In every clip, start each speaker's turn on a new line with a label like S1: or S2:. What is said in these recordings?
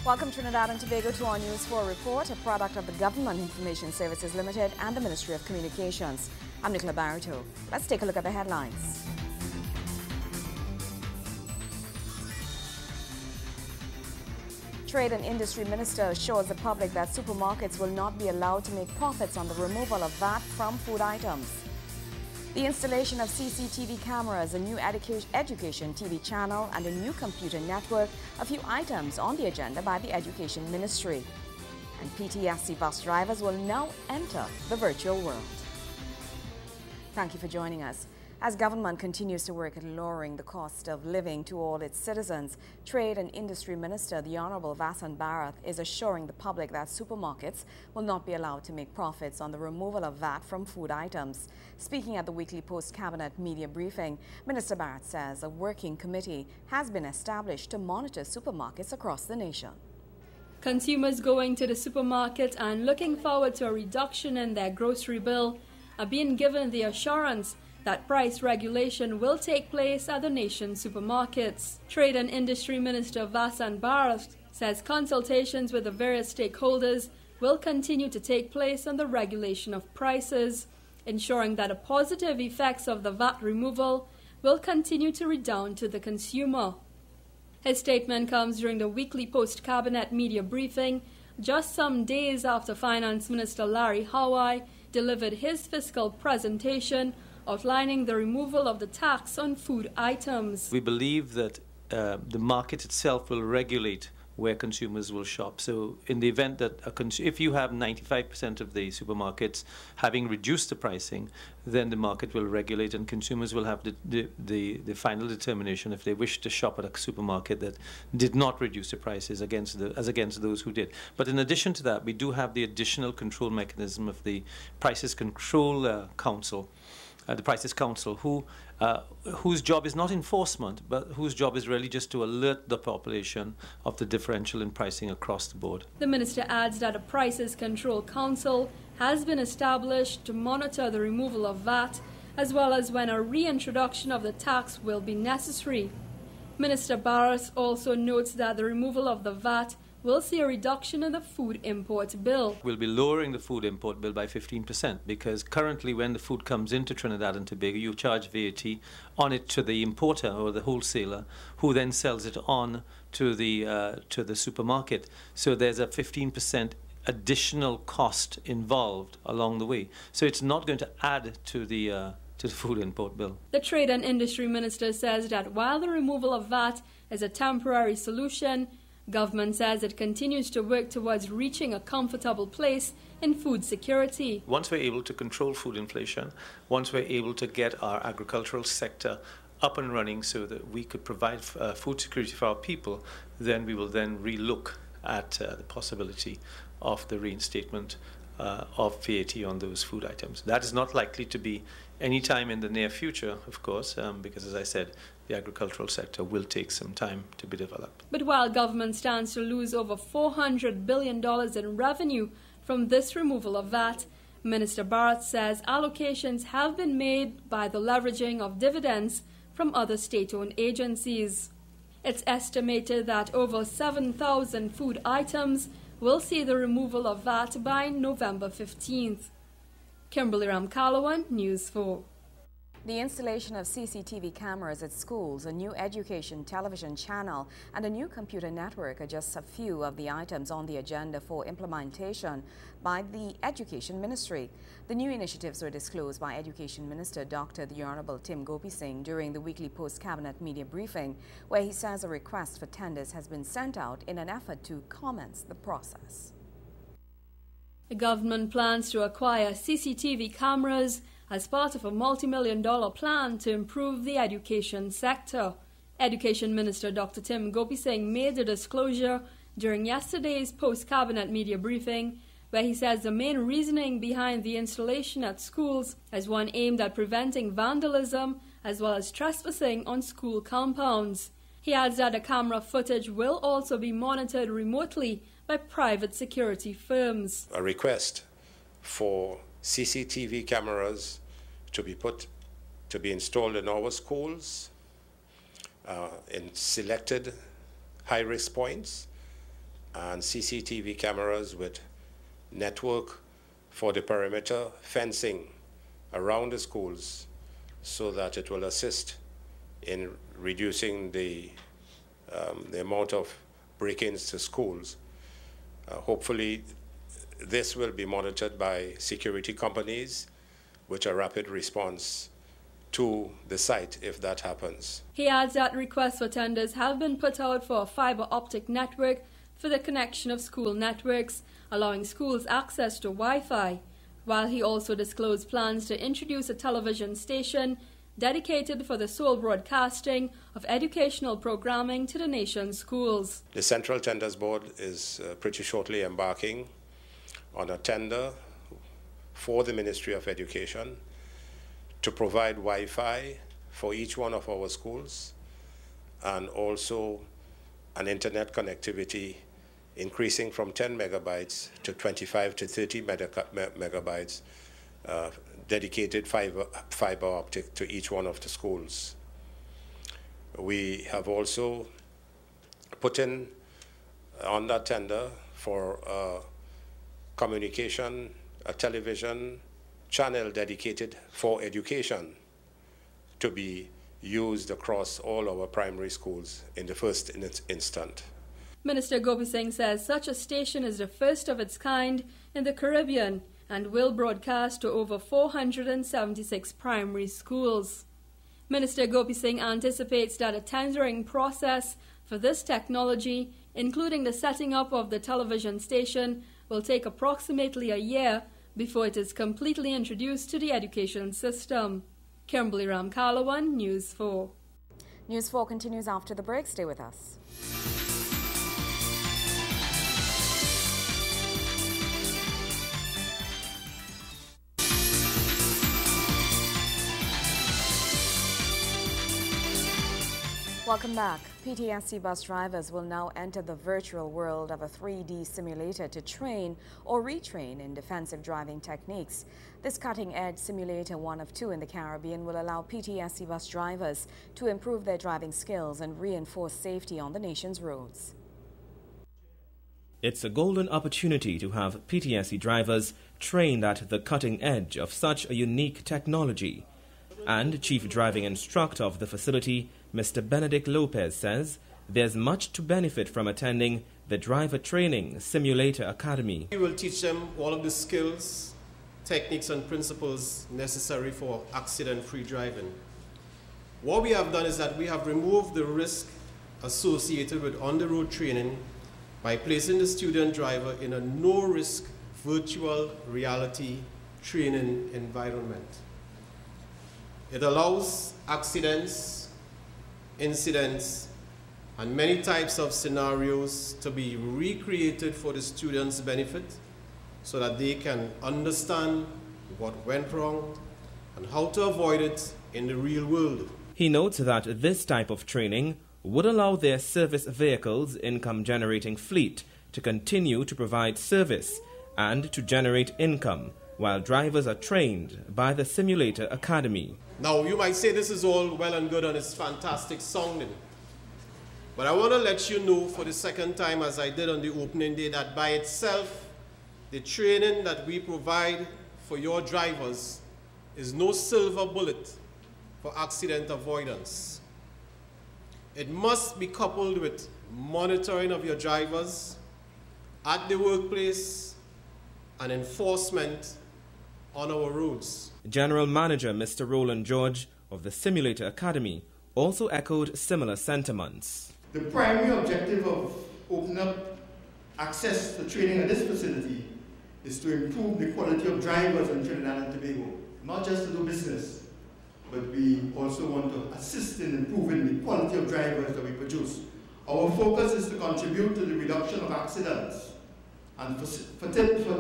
S1: Welcome Trinidad and Tobago to our News 4 report, a product of the Government Information Services Limited and the Ministry of Communications. I'm Nicola Barito. Let's take a look at the headlines. Trade and Industry Minister assures the public that supermarkets will not be allowed to make profits on the removal of VAT from food items. The installation of CCTV cameras, a new education TV channel, and a new computer network, a few items on the agenda by the Education Ministry. And PTSC bus drivers will now enter the virtual world. Thank you for joining us. As government continues to work at lowering the cost of living to all its citizens, Trade and Industry Minister, the Honourable Vasant Bharath, is assuring the public that supermarkets will not be allowed to make profits on the removal of VAT from food items. Speaking at the weekly post-cabinet media briefing, Minister Bharath says a working committee has been established to monitor supermarkets across the nation.
S2: Consumers going to the supermarket and looking forward to a reduction in their grocery bill are being given the assurance that price regulation will take place at the nation's supermarkets. Trade and Industry Minister Vasant Bharath says consultations with the various stakeholders will continue to take place on the regulation of prices, ensuring that the positive effects of the VAT removal will continue to redound to the consumer. His statement comes during the weekly post-cabinet media briefing, just some days after Finance Minister Larry Hawai delivered his fiscal presentation outlining the removal of the tax on food items.
S3: We believe that the market itself will regulate where consumers will shop. So in the event that if you have 95% of the supermarkets having reduced the pricing, then the market will regulate and consumers will have the final determination if they wish to shop at a supermarket that did not reduce the prices against those who did. But in addition to that, we do have the additional control mechanism of the Prices Control Council, the Prices Council, whose job is not enforcement, but whose job is really just to alert the population of the differential in pricing across the board.
S2: The minister adds that a Prices Control Council has been established to monitor the removal of VAT, as well as when a reintroduction of the tax will be necessary. Minister Bharath also notes that the removal of the VAT will see a reduction in the food import bill.
S3: We'll be lowering the food import bill by 15% because currently when the food comes into Trinidad and Tobago, you charge VAT on it to the importer or the wholesaler, who then sells it on to the supermarket. So there's a 15% additional cost involved along the way. So it's not going to add to the food import bill.
S2: The Trade and Industry Minister says that while the removal of VAT is a temporary solution, government says it continues to work towards reaching a comfortable place in food security.
S3: Once we're able to control food inflation, once we're able to get our agricultural sector up and running so that we could provide food security for our people, then we will then relook at the possibility of the reinstatement of VAT on those food items. That is not likely to be any time in the near future, of course, because as I said, the agricultural sector will take some time to be developed.
S2: But while government stands to lose over $400 billion in revenue from this removal of VAT, Minister Bharath says allocations have been made by the leveraging of dividends from other state-owned agencies. It's estimated that over 7,000 food items will see the removal of VAT by November 15th. Kimberly Ramkalawan, News 4.
S1: The installation of CCTV cameras at schools, a new education television channel, and a new computer network are just a few of the items on the agenda for implementation by the Education Ministry. The new initiatives were disclosed by Education Minister Dr. The Honourable Tim Gopi Singh during the weekly post-cabinet media briefing, where he says a request for tenders has been sent out in an effort to commence the process.
S2: The government plans to acquire CCTV cameras as part of a multi-million-dollar plan to improve the education sector. Education Minister Dr. Tim Gopi Singh made the disclosure during yesterday's post-cabinet media briefing, where he says the main reasoning behind the installation at schools is one aimed at preventing vandalism as well as trespassing on school compounds. He adds that the camera footage will also be monitored remotely by private security firms.
S4: A request for CCTV cameras to be installed in our schools in selected high-risk points and CCTV cameras with network for the perimeter fencing around the schools so that it will assist in reducing the amount of break-ins to schools. Hopefully, this will be monitored by security companies with a rapid response to the site if that happens.
S2: He adds that requests for tenders have been put out for a fiber optic network for the connection of school networks, allowing schools access to Wi-Fi, while he also disclosed plans to introduce a television station dedicated for the sole broadcasting of educational programming to the nation's schools.
S4: The Central Tenders Board is pretty shortly embarking on a tender for the Ministry of Education to provide Wi-Fi for each one of our schools, and also an internet connectivity increasing from 10 megabytes to 25 to 30 megabytes, dedicated fiber optic to each one of the schools. We have also put in on that tender for communication, a television channel dedicated for education to be used across all our primary schools in the first instant.
S2: Minister Gopi Singh says such a station is the first of its kind in the Caribbean and will broadcast to over 476 primary schools. Minister Gopi Singh anticipates that a tendering process for this technology, including the setting up of the television station, will take approximately a year before it is completely introduced to the education system. Kimberly Ramkalawan, News 4.
S1: News 4 continues after the break. Stay with us. Welcome back. PTSC bus drivers will now enter the virtual world of a 3D simulator to train or retrain in defensive driving techniques. This cutting-edge simulator, one of two in the Caribbean, will allow PTSC bus drivers to improve their driving skills and reinforce safety on the nation's roads.
S5: It's a golden opportunity to have PTSC drivers trained at the cutting edge of such a unique technology. And Chief Driving Instructor of the facility, Mr. Benedict Lopez, says there's much to benefit from attending the Driver Training Simulator Academy.
S6: We will teach them all of the skills, techniques and principles necessary for accident-free driving. What we have done is that we have removed the risk associated with on-the-road training by placing the student driver in a no-risk virtual reality training environment. It allows accidents, incidents, and many types of scenarios to be recreated for the students' benefit so that they can understand what went wrong and how to avoid it in the real world.
S5: He notes that this type of training would allow their service vehicles' income-generating fleet to continue to provide service and to generate income while drivers are trained by the Simulator Academy.
S6: Now, you might say this is all well and good and it's fantastic sounding, but I want to let you know for the second time, as I did on the opening day, that by itself, the training that we provide for your drivers is no silver bullet for accident avoidance. It must be coupled with monitoring of your drivers at the workplace and enforcement on our roads.
S5: General Manager Mr. Roland George of the Simulator Academy also echoed similar sentiments.
S7: The primary objective of opening up access to training at this facility is to improve the quality of drivers in Trinidad and Tobago, not just to do business, but we also want to assist in improving the quality of drivers that we produce. Our focus is to contribute to the reduction of accidents and fatalities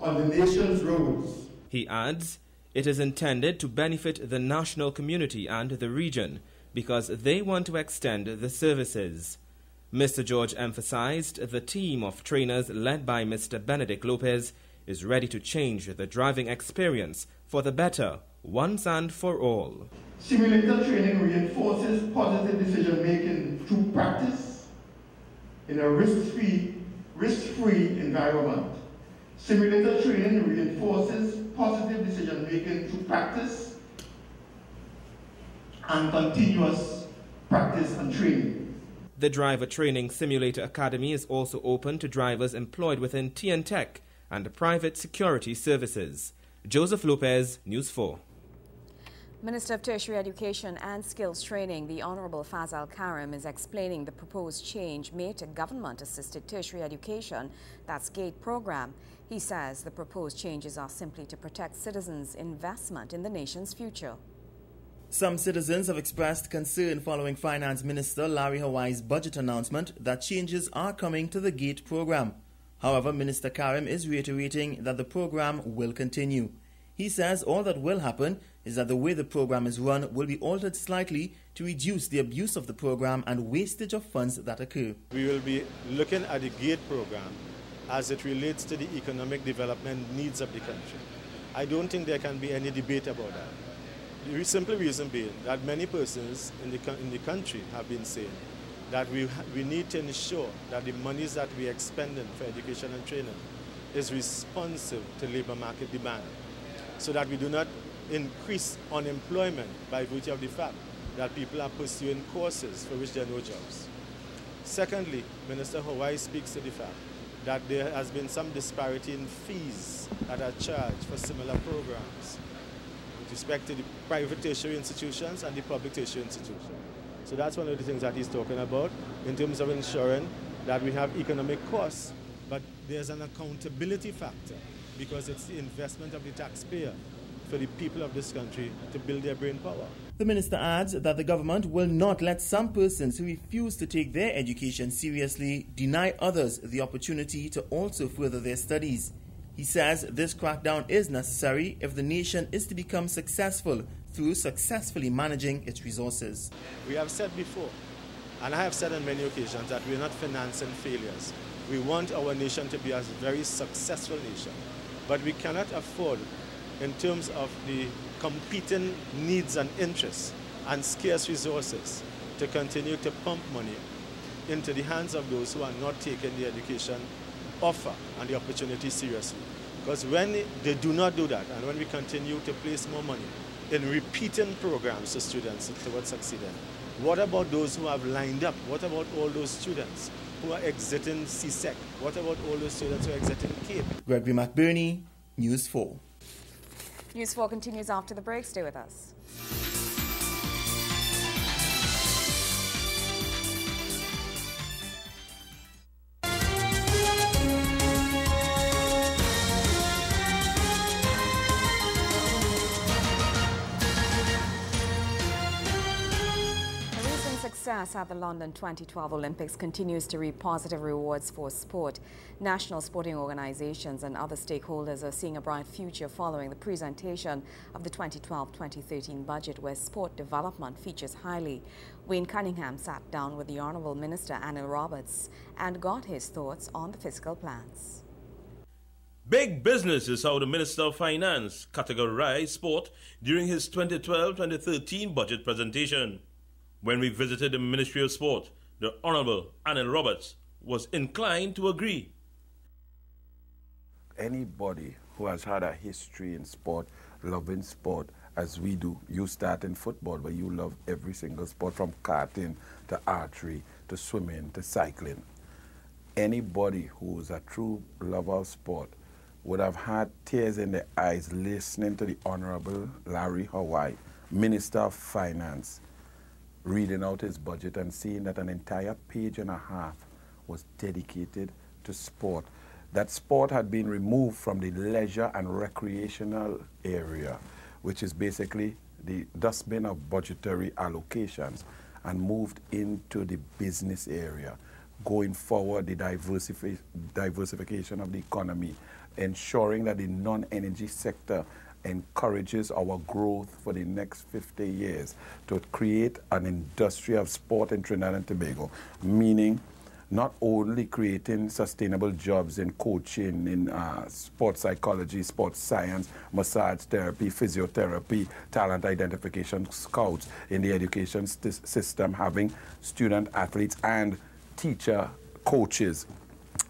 S7: on the nation's roads.
S5: He adds, it is intended to benefit the national community and the region because they want to extend the services. Mr. George emphasized the team of trainers led by Mr. Benedict Lopez is ready to change the driving experience for the better once and for all.
S7: Simulator training reinforces positive decision-making through practice in a risk-free environment. Simulator training reinforces positive decision-making through practice and continuous practice and training.
S5: The Driver Training Simulator Academy is also open to drivers employed within TNTech and private security services. Joseph Lopez, News 4.
S1: Minister of Tertiary Education and Skills Training, the Honorable Fazal Karim, is explaining the proposed change made to government-assisted tertiary education, that's GATE program. He says the proposed changes are simply to protect citizens' investment in the nation's future.
S8: Some citizens have expressed concern following Finance Minister Larry Hawaii's budget announcement that changes are coming to the GATE program. However, Minister Karim is reiterating that the program will continue. He says all that will happen is that the way the program is run will be altered slightly to reduce the abuse of the program and wastage of funds that occur.
S9: We will be looking at the GATE program as it relates to the economic development needs of the country. I don't think there can be any debate about that. The simple reason being that many persons in the country have been saying that we need to ensure that the monies that we are expending for education and training is responsive to labor market demand, so that we do not increase unemployment by virtue of the fact that people are pursuing courses for which there are no jobs. Secondly, Minister Hawaii speaks to the fact that there has been some disparity in fees that are charged for similar programs with respect to the private tertiary institutions and the public tertiary institutions. So that's one of the things that he's talking about in terms of ensuring that we have economic costs, but there's an accountability factor because it's the investment of the taxpayer for the people of this country to build their brain power.
S8: The minister adds that the government will not let some persons who refuse to take their education seriously deny others the opportunity to also further their studies. He says this crackdown is necessary if the nation is to become successful through successfully managing its resources.
S9: We have said before, and I have said on many occasions, that we're not financing failures. We want our nation to be a very successful nation, but we cannot afford, in terms of the competing needs and interests and scarce resources, to continue to pump money into the hands of those who are not taking the education offer and the opportunity seriously. Because when they do not do that, and when we continue to place more money in repeating programs to students towards succeeding, what about those who have lined up? What about all those students who are exiting CSEC? What about all those students who are exiting CAPE?
S8: Gregory McBurney, News 4.
S1: News 4 continues after the break. Stay with us. Success at the London 2012 Olympics continues to reap positive rewards for sport. National sporting organizations and other stakeholders are seeing a bright future following the presentation of the 2012-2013 budget, where sport development features highly. Wayne Cunningham sat down with the Honourable Minister Anil Roberts and got his thoughts on the fiscal plans.
S10: Big business is how the Minister of Finance categorized sport during his 2012-2013 budget presentation. When we visited the Ministry of Sport, the Honourable Anil Roberts was inclined to agree.
S11: Anybody who has had a history in sport, loving sport, as we do, you start in football, but you love every single sport, from karting to archery to swimming to cycling. Anybody who is a true lover of sport would have had tears in their eyes listening to the Honourable Larry Hawaii, Minister of Finance, reading out his budget and seeing that an entire page and a half was dedicated to sport. That sport had been removed from the leisure and recreational area, which is basically the dustbin of budgetary allocations, and moved into the business area. Going forward, the diversification of the economy, ensuring that the non-energy sector encourages our growth for the next 50 years to create an industry of sport in Trinidad and Tobago, meaning not only creating sustainable jobs in coaching, in sports psychology, sports science, massage therapy, physiotherapy, talent identification, scouts, in the education system, having student athletes and teacher coaches,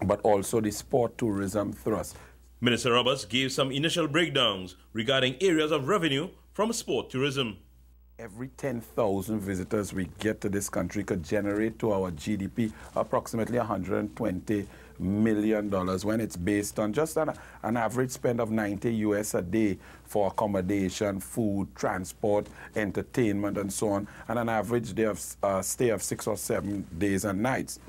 S11: but also the sport tourism thrust.
S10: Minister Roberts gave some initial breakdowns regarding areas of revenue from sport tourism.
S11: Every 10,000 visitors we get to this country could generate to our GDP approximately $120 million when it's based on just an average spend of $90 US a day for accommodation, food, transport, entertainment, and so on, and an average day of stay of 6 or 7 days and nights.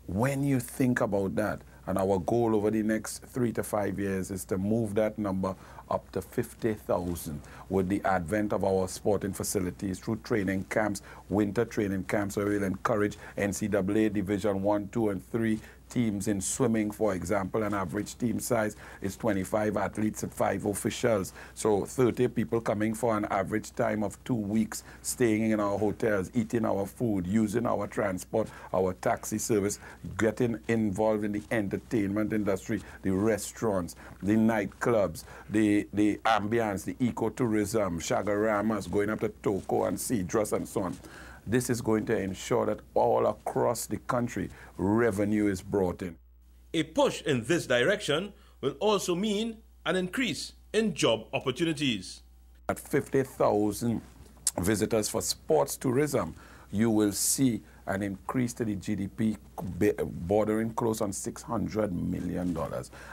S11: When you think about that, and our goal over the next 3 to 5 years is to move that number up to 50,000 with the advent of our sporting facilities through training camps, winter training camps, where we'll encourage NCAA Division 1, 2, and 3 teams in swimming, for example. An average team size is 25 athletes and 5 officials. So 30 people coming for an average time of 2 weeks, staying in our hotels, eating our food, using our transport, our taxi service, getting involved in the entertainment industry, the restaurants, the nightclubs, the ambience, the ecotourism, Shagaramas, going up to Toko and Cedros and so on. This is going to ensure that all across the country, revenue is brought in.
S10: A push in this direction will also mean an increase in job opportunities.
S11: At 50,000 visitors for sports tourism, you will see an increase to the GDP bordering close on $600 million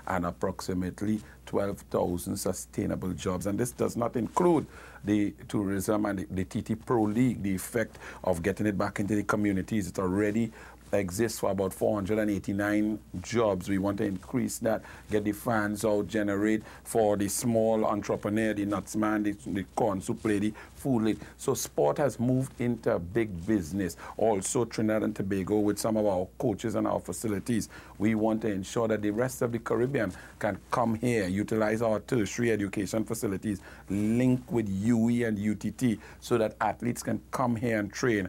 S11: and approximately 12,000 sustainable jobs. And this does not include the tourism and the TT Pro League, the effect of getting it back into the communities. It already exists for about 489 jobs. We want to increase that, get the fans out, generate for the small entrepreneur, the nutsman, the corn soup lady, food lady. So sport has moved into big business. Also Trinidad and Tobago, with some of our coaches and our facilities, we want to ensure that the rest of the Caribbean can come here, utilize our tertiary education facilities, link with UE and UTT so that athletes can come here and train.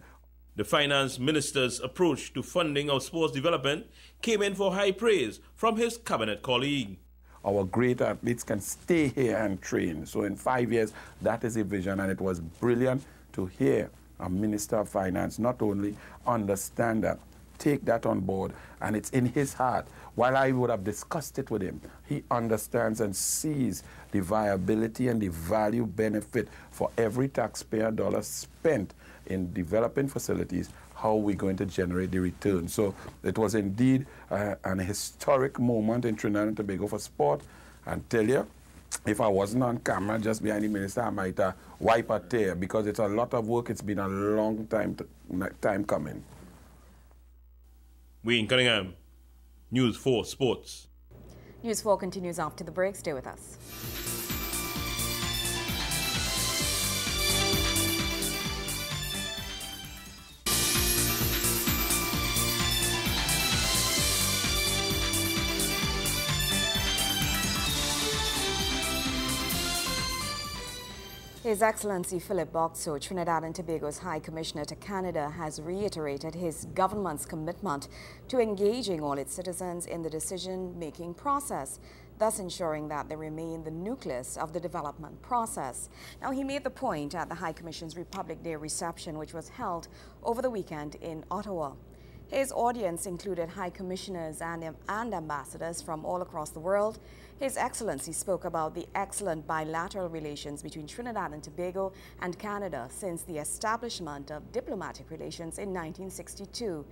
S10: The finance minister's approach to funding of sports development came in for high praise from his cabinet colleague.
S11: Our great athletes can stay here and train. So in 5 years, that is a vision, and it was brilliant to hear a Minister of Finance not only understand that, take that on board, and it's in his heart. While I would have discussed it with him, he understands and sees the viability and the value benefit for every taxpayer dollar spent in developing facilities, how we're going to generate the return. So it was indeed an historic moment in Trinidad and Tobago for sport. And tell you, if I wasn't on camera just behind the minister, I might wipe a tear, because it's a lot of work. It's been a long time coming.
S10: Wayne Cunningham, News 4 Sports.
S1: News 4 continues after the break. Stay with us. His Excellency Philip Boxo, Trinidad and Tobago's High Commissioner to Canada, has reiterated his government's commitment to engaging all its citizens in the decision-making process, thus ensuring that they remain the nucleus of the development process. Now, he made the point at the High Commission's Republic Day reception, which was held over the weekend in Ottawa. His audience included high commissioners and ambassadors from all across the world. His Excellency spoke about the excellent bilateral relations between Trinidad and Tobago and Canada since the establishment of diplomatic relations in 1962.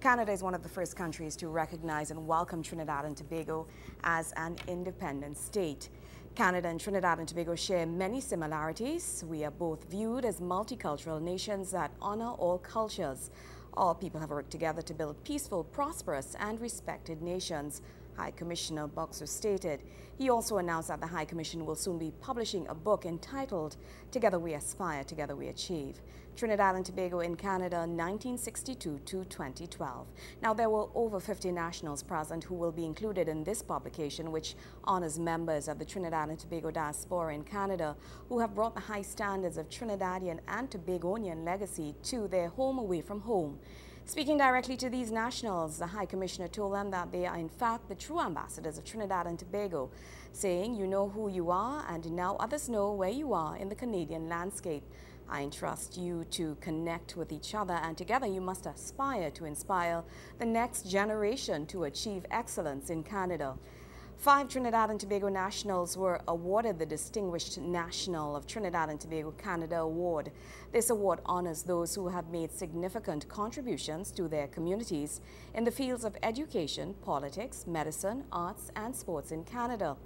S1: Canada is one of the first countries to recognize and welcome Trinidad and Tobago as an independent state. Canada and Trinidad and Tobago share many similarities. We are both viewed as multicultural nations that honor all cultures. All people have worked together to build peaceful, prosperous, and respected nations, High Commissioner Boxo stated. He also announced that the High Commission will soon be publishing a book entitled Together We Aspire, Together We Achieve, Trinidad and Tobago in Canada 1962 to 2012. Now, there were over 50 nationals present who will be included in this publication, which honors members of the Trinidad and Tobago diaspora in Canada who have brought the high standards of Trinidadian and Tobagonian legacy to their home away from home. Speaking directly to these nationals, the High Commissioner told them that they are in fact the true ambassadors of Trinidad and Tobago, saying, "You know who you are, and now others know where you are in the Canadian landscape. I entrust you to connect with each other, and together you must aspire to inspire the next generation to achieve excellence in Canada." 5 Trinidad and Tobago nationals were awarded the Distinguished National of Trinidad and Tobago Canada Award. This award honors those who have made significant contributions to their communities in the fields of education, politics, medicine, arts, and sports in Canada.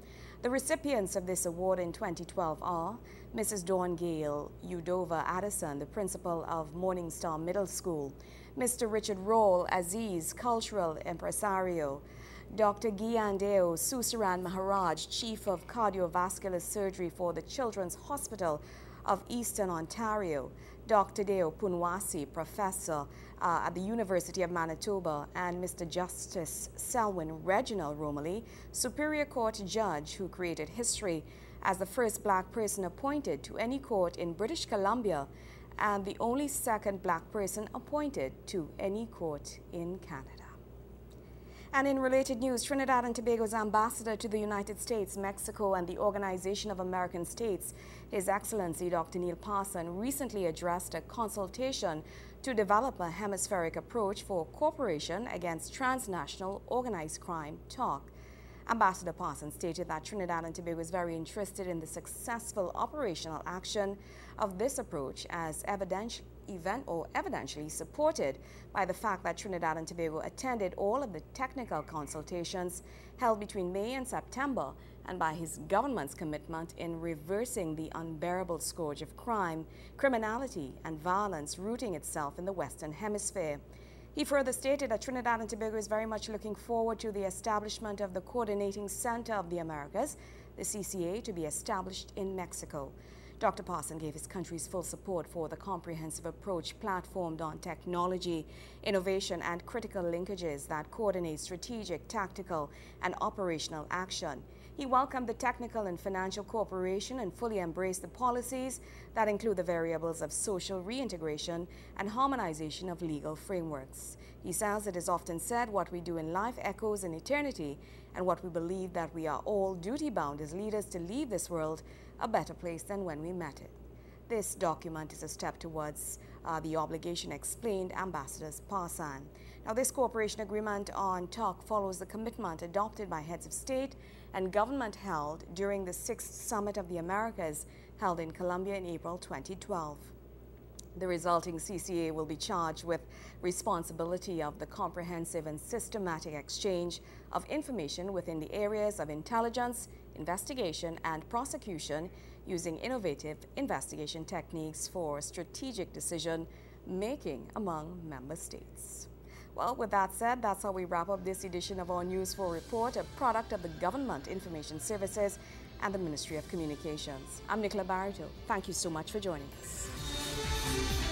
S1: The recipients of this award in 2012 are Mrs. Dawn Gale Udova Addison, the principal of Morningstar Middle School; Mr. Richard Roll Aziz, cultural impresario; Dr. Gyandeo Susaran Maharaj, Chief of Cardiovascular Surgery for the Children's Hospital of Eastern Ontario; Dr. Deo Punwasi, Professor at the University of Manitoba; and Mr. Justice Selwyn Reginald Romilly, Superior Court Judge, who created history as the first black person appointed to any court in British Columbia and the only second black person appointed to any court in Canada. And in related news, Trinidad and Tobago's ambassador to the United States, Mexico, and the Organization of American States, His Excellency Dr. Neil Parson, recently addressed a consultation to develop a hemispheric approach for cooperation against transnational organized crime talk. Ambassador Parson stated that Trinidad and Tobago is very interested in the successful operational action of this approach, as evidentially supported by the fact that Trinidad and Tobago attended all of the technical consultations held between May and September, and by his government's commitment in reversing the unbearable scourge of crime, criminality, and violence rooting itself in the Western Hemisphere. He further stated that Trinidad and Tobago is very much looking forward to the establishment of the Coordinating Center of the Americas, the CCA, to be established in Mexico. Dr. Parson gave his country's full support for the comprehensive approach platformed on technology, innovation, and critical linkages that coordinate strategic, tactical, and operational action. He welcomed the technical and financial cooperation and fully embraced the policies that include the variables of social reintegration and harmonization of legal frameworks. He says it is often said what we do in life echoes in eternity, and what we believe that we are all duty-bound as leaders to leave this world a better place than when we met it. This document is a step towards the obligation, explained Ambassador Parson. Now, this cooperation agreement on talk follows the commitment adopted by heads of state and government held during the 6th Summit of the Americas held in Colombia in April 2012. The resulting CCA will be charged with responsibility of the comprehensive and systematic exchange of information within the areas of intelligence, investigation, and prosecution using innovative investigation techniques for strategic decision making among member states. Well, with that said, that's how we wrap up this edition of our News 4 Report, a product of the Government Information Services and the Ministry of Communications. I'm Nicola Barreto. Thank you so much for joining us.